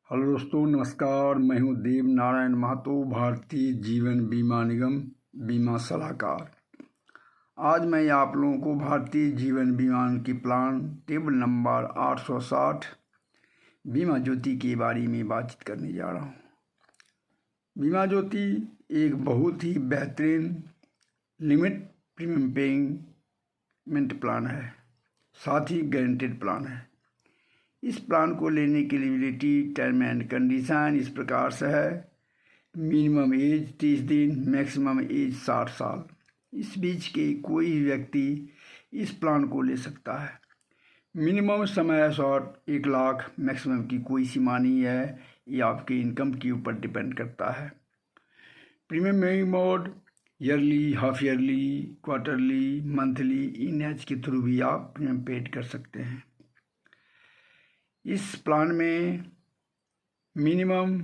Hello दोस्तों, नमस्कार। मैं हूं देव नारायण महतो, भारतीय जीवन बीमा निगम बीमा सलाहकार। आज मैं आप लोगों को भारतीय जीवन बीमा की प्लान टेबल नंबर 860 बीमा ज्योति के बारे में बातचीत करने जा रहा हूं। बीमा ज्योति एक बहुत ही बेहतरीन लिमिट प्रीमियम पेमेंट प्लान है, साथ ही गारंटेड प्लान है। इस प्लान को लेने की एलिजिबिलिटी, टर्म एंड कंडीशन इस प्रकार से है। मिनिमम एज 30 दिन, मैक्सिमम एज 60 साल। इस बीच के कोई भी व्यक्ति इस प्लान को ले सकता है। मिनिमम समय शॉर्ट 1 लाख, मैक्सिमम की कोई सीमा नहीं है, ये आपके इनकम के ऊपर डिपेंड करता है। Premium paying mode yearly, half yearly, quarterly, monthly, इन एच के थ्रू भी आप प्रीमियम पेड कर सकते हैं। इस प्लान में मिनिमम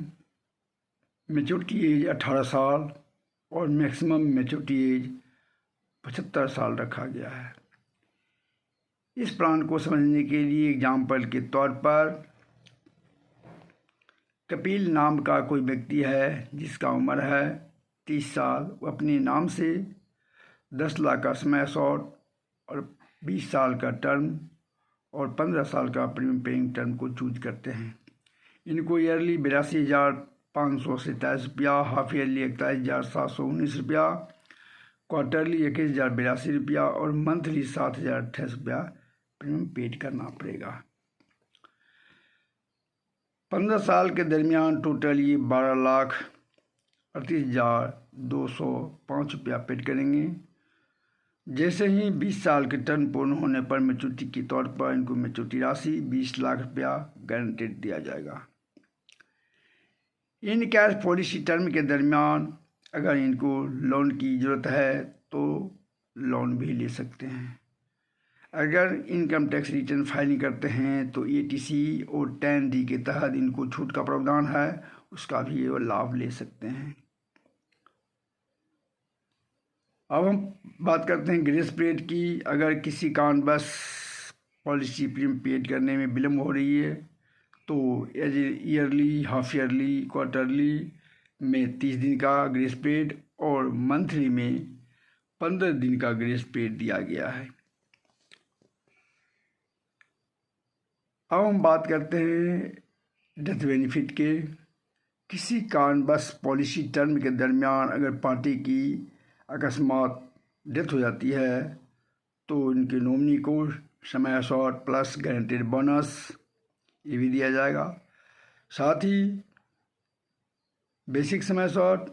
मैच्योरिटी एज 18 साल और मैक्सिमम मैच्योरिटी एज 75 साल रखा गया है। इस प्लान को समझने के लिए एग्जाम्पल के तौर पर कपिल नाम का कोई व्यक्ति है जिसका उम्र है 30 साल। वो अपने नाम से 10 लाख का समय शॉर्ट और 20 साल का टर्म और 15 साल का प्रीमियम पेइंग टर्म को चूज करते हैं। इनको ईयरली 82,527 रुपया, हाफ ईयरली 41,719 रुपया, क्वार्टरली 21,082 रुपया और मंथली 7,028 रुपया प्रीमियम पेड करना पड़ेगा। 15 साल के दरमियान टोटल ये 12,38,205 रुपया पेड करेंगे। जैसे ही 20 साल के टर्म पूर्ण होने पर मैच्योरिटी के तौर पर इनको मैच्योरिटी राशि 20 लाख रुपया गारंटेड दिया जाएगा। इन कैश पॉलिसी टर्म के दरमियान अगर इनको लोन की ज़रूरत है तो लोन भी ले सकते हैं। अगर इनकम टैक्स रिटर्न फाइलिंग करते हैं तो ATC और 10D के तहत इनको छूट का प्रावधान है, उसका भी वो लाभ ले सकते हैं। अब हम बात करते हैं ग्रेस पीरियड की। अगर किसी कारणवश पॉलिसी प्रीमियम पेड करने में विलम्ब हो रही है तो as yearly, half yearly, quarterly में 30 दिन का ग्रेस पीरियड और मंथली में 15 दिन का ग्रेस पीरियड दिया गया है। अब हम बात करते हैं डेथ बेनिफिट के। किसी कारणवश पॉलिसी टर्म के दरमियान अगर पार्टी की अकस्मात डेथ हो जाती है तो इनके नॉमिनी को समय शॉर्ट प्लस गारंटेड बोनस ये भी दिया जाएगा। साथ ही बेसिक समय शॉर्ट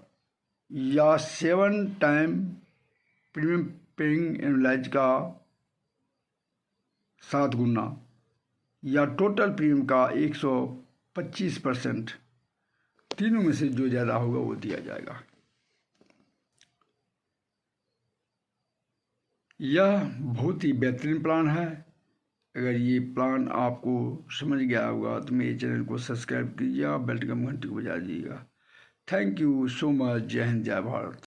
या 7 टाइम प्रीमियम पेइंग एनुअलाइज का 7 गुना या टोटल प्रीमियम का 125%, तीनों में से जो ज़्यादा होगा वो दिया जाएगा। यह बहुत ही बेहतरीन प्लान है। अगर ये प्लान आपको समझ गया होगा तो मेरे चैनल को सब्सक्राइब कीजिए, बेल आइकन घंटी को बजा दीजिएगा। Thank you so much. जय हिंद, जय भारत।